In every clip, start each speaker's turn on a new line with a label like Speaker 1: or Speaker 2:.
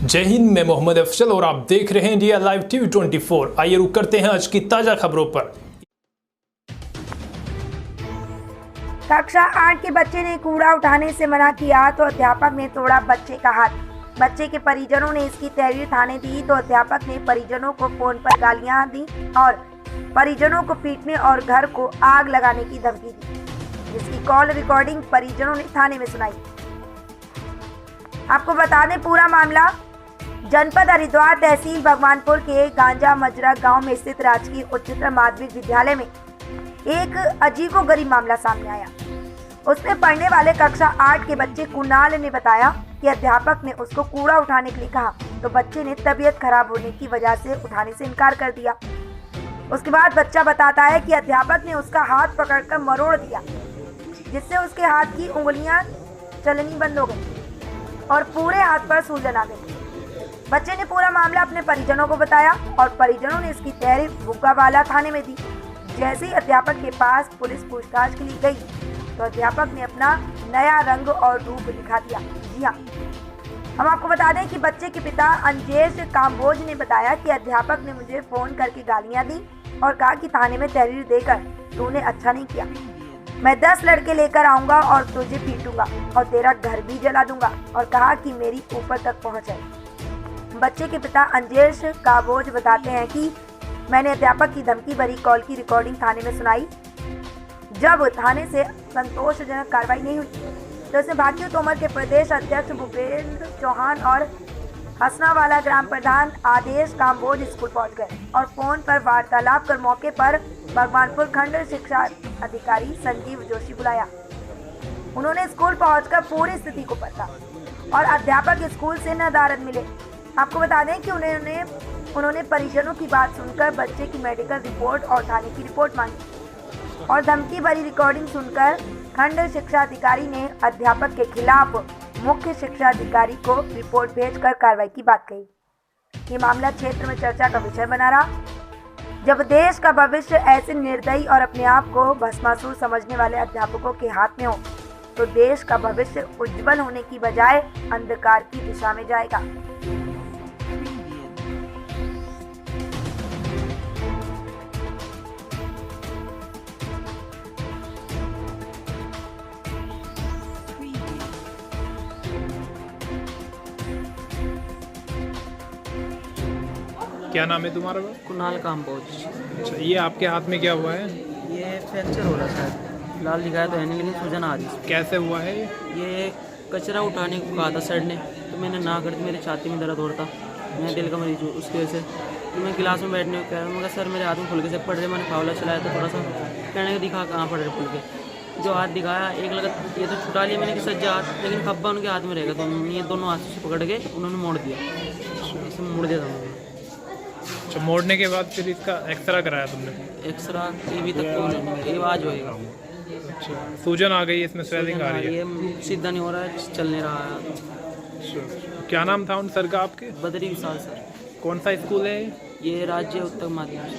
Speaker 1: जय हिंद, मैं मोहम्मद अफजल और आप देख रहे हैं इंडिया लाइव टीवी 24। आइए रुक करते हैं आज की ताजा खबरों पर।
Speaker 2: कक्षा 8 के बच्चे ने कूड़ा उठाने से मना किया तो अध्यापक ने तोड़ा बच्चे का हाथ। बच्चे के परिजनों ने इसकी तहरीर थाने दी तो अध्यापक ने परिजनों को फोन पर गालियां दी और परिजनों को पीटने और घर को आग लगाने की धमकी दी, जिसकी कॉल रिकॉर्डिंग परिजनों ने थाने में सुनाई। आपको बता दें, पूरा मामला जनपद हरिद्वार तहसील भगवानपुर के गांजा मजरा गांव में स्थित राजकीय उच्चतर माध्यमिक विद्यालय में एक अजीबोगरीब मामला सामने आया। उसमें पढ़ने वाले कक्षा 8 के बच्चे कुणाल ने बताया कि अध्यापक ने उसको कूड़ा उठाने के लिए कहा तो बच्चे ने तबीयत खराब होने की वजह से उठाने से इनकार कर दिया। उसके बाद बच्चा बताता है कि अध्यापक ने उसका हाथ पकड़कर मरोड़ दिया, जिससे उसके हाथ की उंगलियां चलनी बंद हो गई और पूरे हाथ पर सूजन आ गई। बच्चे ने पूरा मामला अपने परिजनों को बताया और परिजनों ने इसकी तहरीर बुग्गावाला थाने में दी। जैसे ही अध्यापक के पास पुलिस पूछताछ के लिए गई तो अध्यापक ने अपना नया रंग और रूप दिखा दिया। जी हाँ, हम आपको बता दें कि बच्चे के पिता अंजेश काम्बोज ने बताया कि अध्यापक ने मुझे फोन करके गालियां दी और कहा कि थाने में तहरीर देकर तूने अच्छा नहीं किया, मैं 10 लड़के लेकर आऊंगा और तुझे पीटूंगा और तेरा घर भी जला दूंगा, और कहा कि मेरी ऊपर तक पहुंच है। बच्चे के पिता अंजेश काम्बोज बताते हैं कि मैंने अध्यापक की धमकी भरी कॉल की रिकॉर्डिंग थाने में सुनाई। जब थाने से संतोषजनक कार्रवाई नहीं हुई तो इसमें भारतीय तोमर के प्रदेश अध्यक्ष भूपेंद्र चौहान और हसनावाला ग्राम प्रधान आदेश काम्बोज स्कूल पहुंच गए और फोन पर वार्तालाप कर मौके पर भगवानपुर खंड शिक्षा अधिकारी संजीव जोशी बुलाया। उन्होंने स्कूल पहुंचकर पूरी स्थिति को पता और अध्यापक स्कूल से नदारद मिले। आपको बता दें कि उन्होंने परिजनों की बात सुनकर बच्चे की मेडिकल रिपोर्ट और थाने की रिपोर्ट मांगी और धमकी भरी रिकॉर्डिंग सुनकर खंड शिक्षा अधिकारी ने अध्यापक के खिलाफ मुख्य शिक्षा अधिकारी को रिपोर्ट भेजकर कार्रवाई की बात कही। ये मामला क्षेत्र में चर्चा का विषय बना रहा। जब देश का भविष्य ऐसे निर्दयी और अपने आप को भस्मासुर समझने वाले अध्यापकों के हाथ में हो तो देश का भविष्य उज्जवल होने की बजाय अंधकार की दिशा में जाएगा।
Speaker 1: क्या नाम है तुम्हारा?
Speaker 3: कुणाल काम्बोज।
Speaker 1: अच्छा, ये आपके हाथ में क्या हुआ है?
Speaker 3: ये फ्रैक्चर हो रहा है शायद, फिलहाल दिखाया तो है नहीं, लेकिन सूजन आ रही है।
Speaker 1: कैसे हुआ है
Speaker 3: ये कचरा उठाने को कहा था सर ने, तो मैंने ना कर दी। मेरी छाती में दर्द हो रहा था, मैं दिल का मरीज हूँ, उसकी वजह से तो मैं गिलास में बैठने को कह रहा हूँ। मगर सर मेरे हाथ में फुलके से पड़ रहे, मैंने फावला चलाया तो थोड़ा सा कहने को दिखा कहाँ पड़ रहे फुलके। जो हाथ दिखाया एक लगा, ये तो छुटा लिया मैंने कि सज्जा हाथ, लेकिन खब्बा उनके हाथ में रहेगा, तो ये दोनों हाथ से पकड़ के उन्होंने मोड़ दिया, इसे मोड़ दिया था उन्होंने।
Speaker 1: अच्छा, मोड़ने के बाद फिर इसका एक्सरा कराया तुमने?
Speaker 3: एक्सरा टीवी तक इलाज होएगा।
Speaker 1: अच्छा, सूजन आ गई, इसमें स्वेलिंग आ रही है?
Speaker 3: ये सीधा नहीं हो रहा है, चल नहीं रहा है।
Speaker 1: अच्छा, क्या नाम था उन सर का आपके?
Speaker 3: बद्री विशाल सर।
Speaker 1: कौन सा स्कूल है
Speaker 3: ये राज्य उत्तर माध्यमिक।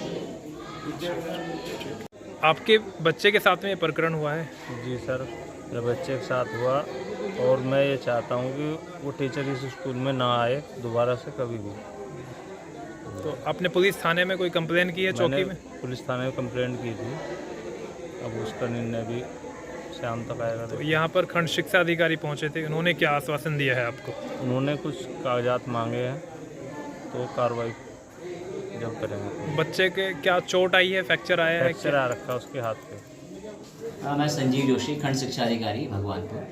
Speaker 1: आपके बच्चे के साथ में ये प्रकरण हुआ है?
Speaker 4: जी सर, मेरे बच्चे के साथ हुआ और मैं ये चाहता हूँ कि वो टीचर इस स्कूल में ना आए दोबारा से कभी भी।
Speaker 1: तो आपने पुलिस थाने में कोई कंप्लेन की है? चौकी में
Speaker 4: पुलिस थाने में कंप्लेंट की थी, अब उसका निर्णय भी शाम तक आएगा।
Speaker 1: तो यहाँ पर खंड शिक्षा अधिकारी पहुँचे थे, उन्होंने क्या आश्वासन दिया है आपको?
Speaker 4: उन्होंने कुछ कागजात मांगे हैं तो कार्रवाई जब करेंगे।
Speaker 1: बच्चे के क्या चोट आई है, फ्रैक्चर आया है?
Speaker 4: फ्रैक्चर आ रखा है उसके हाथ पे।
Speaker 5: मैं संजीव जोशी, खंड शिक्षा अधिकारी भगवानपुर।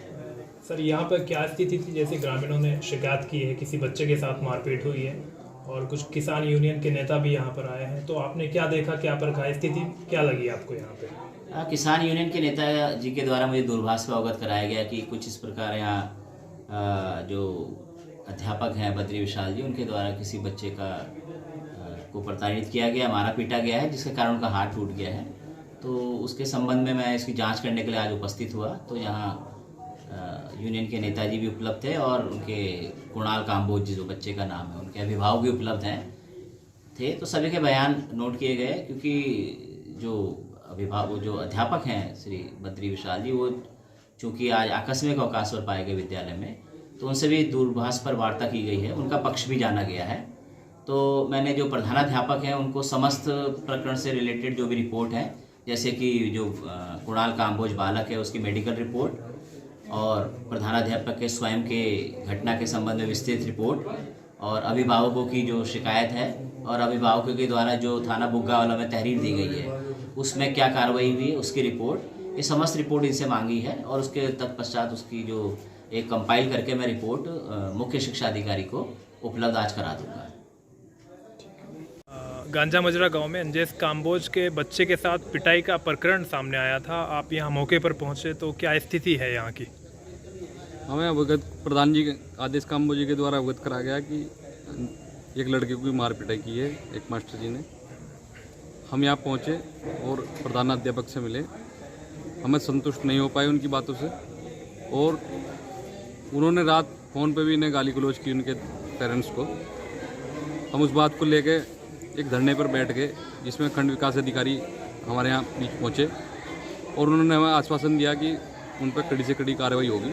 Speaker 1: सर, यहाँ पर क्या स्थिति थी? जैसे ग्रामीणों ने शिकायत की है किसी बच्चे के साथ मारपीट हुई है और कुछ किसान यूनियन के नेता भी यहाँ पर आए हैं, तो आपने क्या देखा, क्या परखा, स्थिति क्या लगी आपको यहाँ पे?
Speaker 5: किसान यूनियन के नेता जी के द्वारा मुझे दूरभाष पर अवगत कराया गया कि कुछ इस प्रकार यहाँ जो अध्यापक हैं बद्री विशाल जी, उनके द्वारा किसी बच्चे को प्रताड़ित किया गया, मारा पीटा गया है, जिसके कारण उनका हाथ टूट गया है। तो उसके संबंध में मैं इसकी जांच करने के लिए आज उपस्थित हुआ। तो यहाँ यूनियन के नेताजी भी उपलब्ध थे और उनके कुणाल काम्बोज जी, जो बच्चे का नाम है, उनके अभिभावक भी उपलब्ध थे। तो सभी के बयान नोट किए गए, क्योंकि जो अध्यापक हैं श्री बद्री विशाल जी, वो चूँकि आज आकस्मिक अवकाश पर पाए गए विद्यालय में, तो उनसे भी दूरभाष पर वार्ता की गई है, उनका पक्ष भी जाना गया है। तो मैंने जो प्रधानाध्यापक हैं उनको समस्त प्रकरण से रिलेटेड जो भी रिपोर्ट है, जैसे कि जो कुणाल काम्बोज बालक है उसकी मेडिकल रिपोर्ट और प्रधानाध्यापक के स्वयं के घटना के संबंध में विस्तृत रिपोर्ट और अभिभावकों की जो शिकायत है और अभिभावकों के द्वारा जो थाना बुग्गावाला में तहरीर दी गई है उसमें क्या कार्रवाई हुई है उसकी रिपोर्ट, ये समस्त रिपोर्ट इनसे मांगी है और उसके तत्पश्चात उसकी जो एक कंपाइल करके मैं रिपोर्ट मुख्य शिक्षा अधिकारी को उपलब्ध आज करा दूंगा।
Speaker 1: गांजा मजरा गांव में अंजेश काम्बोज के बच्चे के साथ पिटाई का प्रकरण सामने आया था। आप यहाँ मौके पर पहुँचे तो क्या स्थिति है यहाँ की?
Speaker 6: हमें अवगत प्रधान जी आदेश काम्बोज जी के द्वारा अवगत करा गया कि एक लड़के को मार पिटाई की है एक मास्टर जी ने। हम यहाँ पहुँचे और प्रधानाध्यापक से मिले, हमें संतुष्ट नहीं हो पाए उनकी बातों से और उन्होंने रात फ़ोन पे भी इन्हें गाली गलौज की उनके पेरेंट्स को। हम उस बात को लेके एक धरने पर बैठ गए जिसमें खंड विकास अधिकारी हमारे यहाँ बीच पहुँचे और उन्होंने हमें आश्वासन दिया कि उन पर कड़ी से कड़ी कार्रवाई होगी।